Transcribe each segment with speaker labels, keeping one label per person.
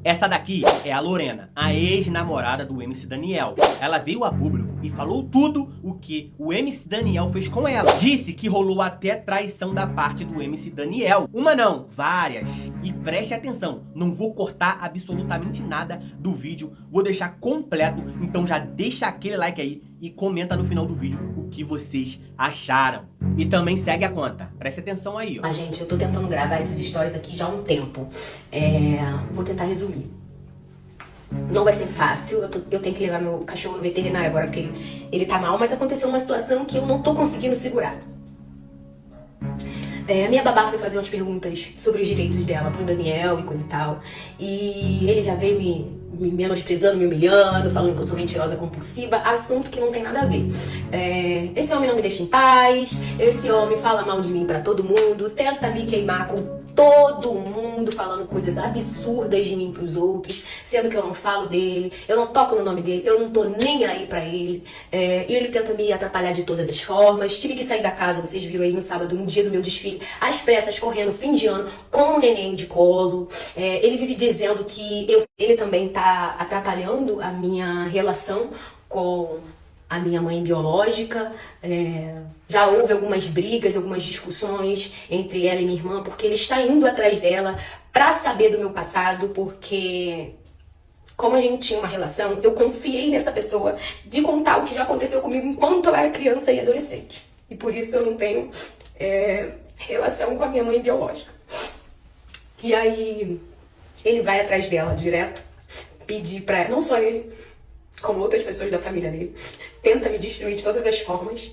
Speaker 1: Essa daqui é a Lorena, a ex-namorada do MC Daniel. Ela veio a público e falou tudo o que o MC Daniel fez com ela. Disse que rolou até traição da parte do MC Daniel. Uma não, várias. E preste atenção, não vou cortar absolutamente nada do vídeo, vou deixar completo, então já deixa aquele like aí e comenta no final do vídeo o que vocês acharam. E também segue a conta, preste atenção aí, ó.
Speaker 2: Ah, gente, eu tô tentando gravar essas histórias aqui já há um tempo. Vou tentar resumir. Não vai ser fácil, eu tenho que levar meu cachorro no veterinário agora porque ele tá mal, mas aconteceu uma situação que eu não tô conseguindo segurar. A minha babá foi fazer umas perguntas sobre os direitos dela pro Daniel e coisa e tal. E ele já veio me menosprezando, me humilhando, falando que eu sou mentirosa compulsiva, assunto que não tem nada a ver. Esse homem não me deixa em paz, esse homem fala mal de mim pra todo mundo, tenta me queimar com todo mundo, falando coisas absurdas de mim pros outros, sendo que eu não falo dele, eu não toco no nome dele, eu não tô nem aí pra ele. E ele tenta me atrapalhar de todas as formas. Tive que sair da casa, vocês viram aí no sábado, no dia do meu desfile, às pressas, correndo, fim de ano, com um neném de colo. Ele vive dizendo que ele também tá atrapalhando a minha relação com a minha mãe biológica. Já houve algumas brigas, algumas discussões entre ela e minha irmã, porque ele está indo atrás dela pra saber do meu passado, porque como a gente tinha uma relação, eu confiei nessa pessoa de contar o que já aconteceu comigo enquanto eu era criança e adolescente. E por isso eu não tenho relação com a minha mãe biológica. E aí ele vai atrás dela direto, pedir pra ela, não só ele, como outras pessoas da família dele, tenta me destruir de todas as formas.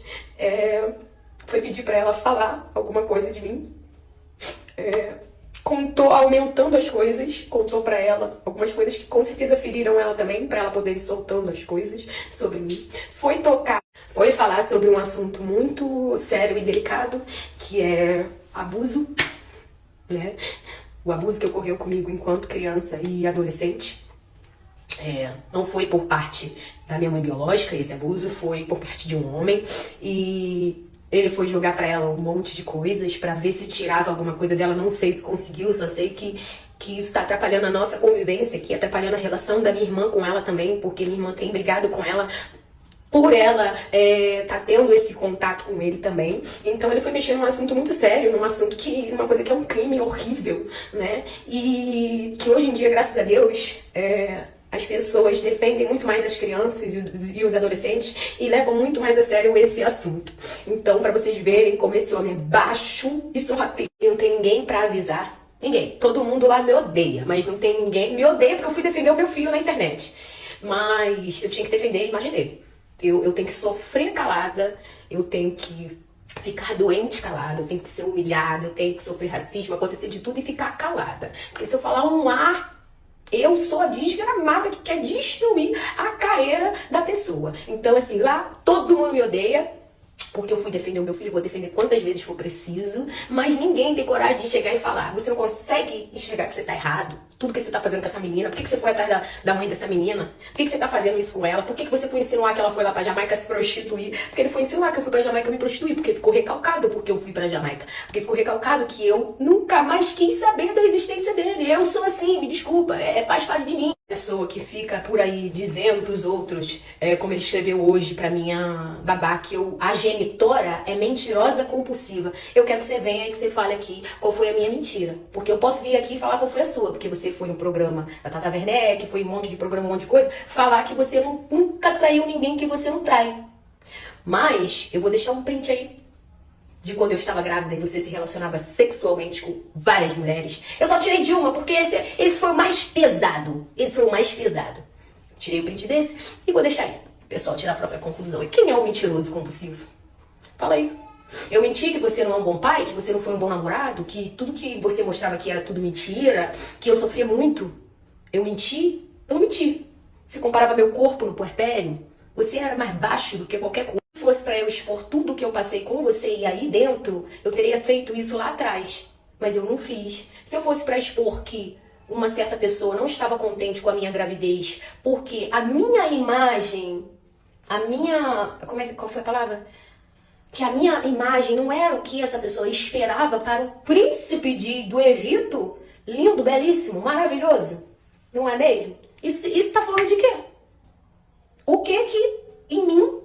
Speaker 2: Foi pedir pra ela falar alguma coisa de mim. Contou, aumentando as coisas, contou pra ela algumas coisas que com certeza feriram ela também, pra ela poder ir soltando as coisas sobre mim. Foi falar sobre um assunto muito sério e delicado, que é abuso, né? O abuso que ocorreu comigo enquanto criança e adolescente. Não foi por parte da minha mãe biológica, esse abuso foi por parte de um homem, e ele foi jogar pra ela um monte de coisas pra ver se tirava alguma coisa dela. Não sei se conseguiu, só sei que isso tá atrapalhando a nossa convivência aqui, atrapalhando a relação da minha irmã com ela também, porque minha irmã tem brigado com ela por ela tá tendo esse contato com ele também. Então ele foi mexer num assunto muito sério, numa coisa que é um crime horrível, né? E que hoje em dia, graças a Deus, as pessoas defendem muito mais as crianças e os adolescentes e levam muito mais a sério esse assunto. Então, pra vocês verem como esse homem é baixo e sorrateiro, não tem ninguém pra avisar. Ninguém. Todo mundo lá me odeia, mas não tem ninguém. Me odeia porque eu fui defender o meu filho na internet. Mas eu tinha que defender a imagem dele. Eu tenho que sofrer calada, eu tenho que ficar doente calada, eu tenho que ser humilhada, eu tenho que sofrer racismo, acontecer de tudo e ficar calada. Porque se eu falar um A, eu sou a desgramada que quer destruir a carreira da pessoa. Então, assim, lá todo mundo me odeia, porque eu fui defender o meu filho, vou defender quantas vezes for preciso, mas ninguém tem coragem de chegar e falar. Você não consegue enxergar que você tá errado? Tudo que você tá fazendo com essa menina? Por que você foi atrás da mãe dessa menina? Por que você tá fazendo isso com ela? Por que você foi insinuar que ela foi lá pra Jamaica se prostituir? Porque ele foi insinuar que eu fui pra Jamaica me prostituir, porque ficou recalcado porque eu fui pra Jamaica. Porque ficou recalcado que eu nunca mais quis saber da existência dele. Eu sou assim, me desculpa, faz parte de mim. Pessoa que fica por aí dizendo pros outros, como ele escreveu hoje pra minha babá, que a genitora é mentirosa compulsiva. Eu quero que você venha e que você fale aqui qual foi a minha mentira. Porque eu posso vir aqui e falar qual foi a sua, porque você foi no programa da Tata Werneck, foi um monte de programa, um monte de coisa, falar que você nunca traiu ninguém que você não trai. Mas eu vou deixar um print aí de quando eu estava grávida e você se relacionava sexualmente com várias mulheres. Eu só tirei de uma, porque esse foi o mais pesado. Esse foi o mais pesado. Tirei o print desse e vou deixar aí. O pessoal tirar a própria conclusão. E quem é o mentiroso compulsivo? Fala aí. Eu menti que você não é um bom pai, que você não foi um bom namorado, que tudo que você mostrava que era tudo mentira, que eu sofria muito. Eu menti? Eu não menti. Você comparava meu corpo no puerpério, você era mais baixo do que qualquer coisa. Se fosse pra eu expor tudo que eu passei com você e aí dentro, eu teria feito isso lá atrás. Mas eu não fiz. Se eu fosse pra expor que uma certa pessoa não estava contente com a minha gravidez, porque a minha imagem, qual foi a palavra? Que a minha imagem não era o que essa pessoa esperava para o príncipe do Egito, lindo, belíssimo, maravilhoso. Não é mesmo? Isso tá falando de quê? O que que em mim,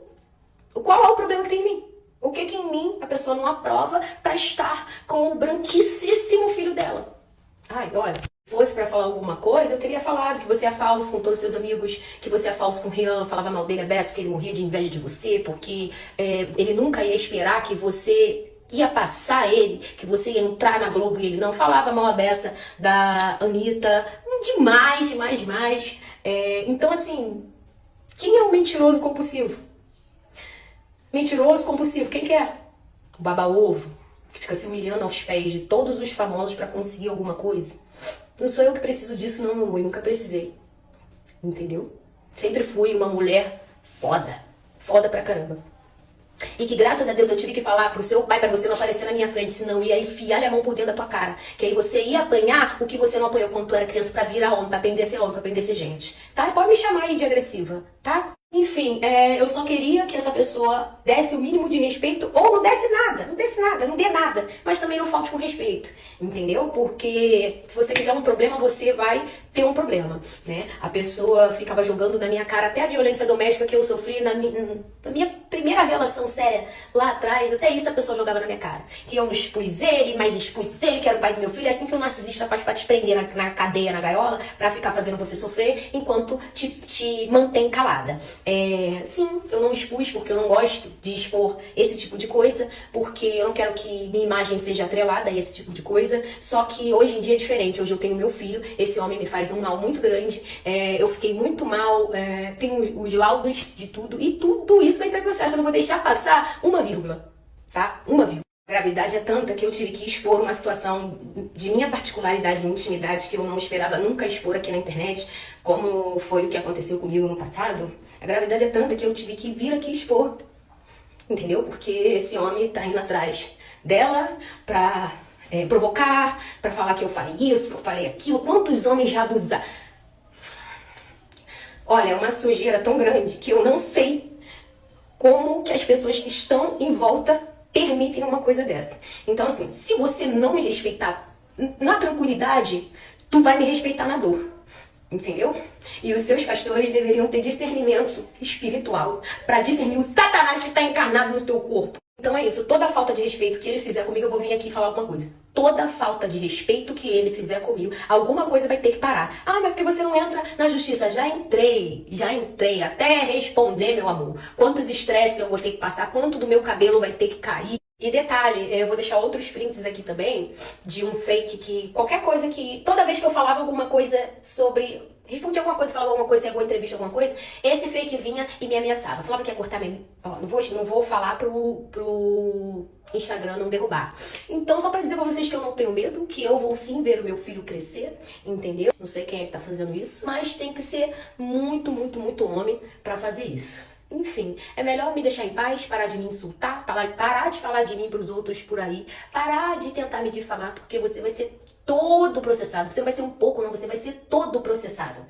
Speaker 2: qual é o problema que tem em mim? O que que em mim a pessoa não aprova pra estar com o branquíssimo filho dela? Ai, olha, se fosse pra falar alguma coisa, eu teria falado que você é falso com todos os seus amigos, que você é falso com o Rian, falava mal dele a beça, que ele morria de inveja de você, porque ele nunca ia esperar que você ia passar ele, que você ia entrar na Globo e ele não. Falava mal a beça da Anitta, demais. Então, assim, quem é um mentiroso compulsivo? Mentiroso compulsivo, quem que é? O baba-ovo, que fica se humilhando aos pés de todos os famosos pra conseguir alguma coisa. Não sou eu que preciso disso, não, meu amor, nunca precisei. Entendeu? Sempre fui uma mulher foda pra caramba. E que graças a Deus eu tive que falar pro seu pai pra você não aparecer na minha frente, senão ia enfiar a mão por dentro da tua cara. Que aí você ia apanhar o que você não apanhou quando tu era criança pra virar homem, pra aprender a ser homem, pra aprender a ser gente. Tá? Pode me chamar aí de agressiva, tá? Enfim, eu só queria que essa pessoa desse o mínimo de respeito, ou não desse nada, não dê nada, mas também não falte com respeito, entendeu? Porque se você quiser um problema, você vai ter um problema, né? A pessoa ficava jogando na minha cara até a violência doméstica que eu sofri na minha primeira relação séria lá atrás, até isso a pessoa jogava na minha cara. Que eu não expus ele, mas expus ele, que era o pai do meu filho. É assim que o narcisista faz pra te prender na cadeia, na gaiola, pra ficar fazendo você sofrer, enquanto te mantém calada. Sim, eu não expus porque eu não gosto de expor esse tipo de coisa, porque eu não quero que minha imagem seja atrelada a esse tipo de coisa, só que hoje em dia é diferente. Hoje eu tenho meu filho, esse homem me faz um mal muito grande, eu fiquei muito mal, tenho os laudos de tudo, e tudo isso vai entrar em processo, eu não vou deixar passar uma vírgula, tá? Uma vírgula. A gravidade é tanta que eu tive que expor uma situação de minha particularidade e intimidade que eu não esperava nunca expor aqui na internet, como foi o que aconteceu comigo no passado. A gravidade é tanta que eu tive que vir aqui expor, entendeu? Porque esse homem tá indo atrás dela pra provocar, pra falar que eu falei isso, que eu falei aquilo. Quantos homens já abusaram? Olha, é uma sujeira tão grande que eu não sei como que as pessoas que estão em volta permitem uma coisa dessa. Então, assim, se você não me respeitar na tranquilidade, tu vai me respeitar na dor. Entendeu? E os seus pastores deveriam ter discernimento espiritual para discernir o Satanás que está encarnado no teu corpo. Então é isso, toda falta de respeito que ele fizer comigo, eu vou vir aqui falar alguma coisa. Toda falta de respeito que ele fizer comigo, alguma coisa vai ter que parar. Ah, mas porque você não entra na justiça? Já entrei, até responder, meu amor. Quantos estresses eu vou ter que passar, quanto do meu cabelo vai ter que cair. E detalhe, eu vou deixar outros prints aqui também, de um fake que, qualquer coisa que, toda vez que eu falava alguma coisa sobre, respondia alguma coisa, falava alguma coisa em alguma entrevista, alguma coisa, esse fake vinha e me ameaçava. Falava que ia cortar minha... Não vou falar pro Instagram não derrubar. Então, só pra dizer pra vocês que eu não tenho medo, que eu vou sim ver o meu filho crescer, entendeu? Não sei quem é que tá fazendo isso, mas tem que ser muito homem pra fazer isso. Enfim, é melhor me deixar em paz, parar de me insultar, parar de falar de mim pros outros por aí, parar de tentar me difamar, porque você vai ser todo processado. Você não vai ser um pouco, não, você vai ser todo processado.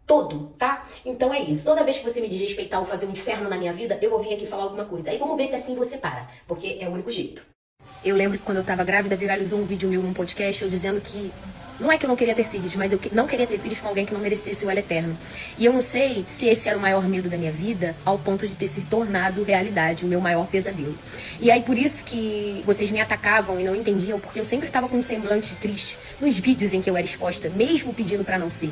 Speaker 2: Todo, tá? Então é isso. Toda vez que você me desrespeitar ou fazer um inferno na minha vida, eu vou vir aqui falar alguma coisa. Aí vamos ver se assim você para, porque é o único jeito. Eu lembro que quando eu tava grávida, viralizou um vídeo meu num podcast, eu dizendo que não é que eu não queria ter filhos, mas eu não queria ter filhos com alguém que não merecesse o elo eterno. E eu não sei se esse era o maior medo da minha vida, ao ponto de ter se tornado realidade, o meu maior pesadelo. E aí por isso que vocês me atacavam e não entendiam, porque eu sempre tava com um semblante triste nos vídeos em que eu era exposta, mesmo pedindo pra não ser.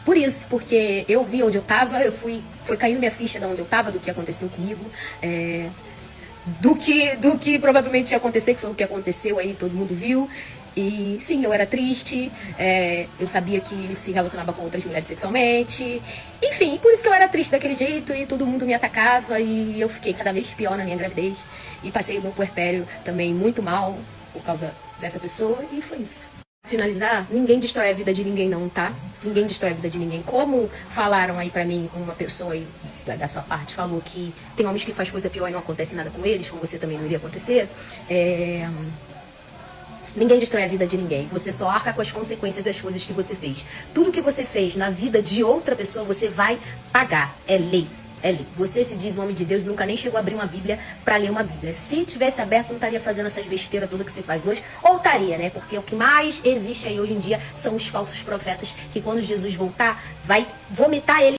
Speaker 2: Por isso, porque eu vi onde eu tava, foi caindo minha ficha de onde eu tava, do que aconteceu comigo, do que provavelmente ia acontecer, que foi o que aconteceu aí, todo mundo viu. E sim, eu era triste, eu sabia que ele se relacionava com outras mulheres sexualmente. Enfim, por isso que eu era triste daquele jeito e todo mundo me atacava e eu fiquei cada vez pior na minha gravidez. E passei o meu puerpério também muito mal por causa dessa pessoa e foi isso. Pra finalizar, ninguém destrói a vida de ninguém não, tá? Ninguém destrói a vida de ninguém. Como falaram aí pra mim, uma pessoa aí da sua parte falou que tem homens que faz coisa pior e não acontece nada com eles, com você também não iria acontecer. Ninguém destrói a vida de ninguém. Você só arca com as consequências das coisas que você fez. Tudo que você fez na vida de outra pessoa, você vai pagar. É lei.
Speaker 3: Eli, você se diz um homem de Deus e nunca nem chegou a abrir uma Bíblia pra ler uma Bíblia. Se tivesse aberto, não estaria fazendo essas besteiras todas que você faz hoje. Ou estaria, né? Porque o que mais existe aí hoje em dia são os falsos profetas, que quando Jesus voltar, vai vomitar ele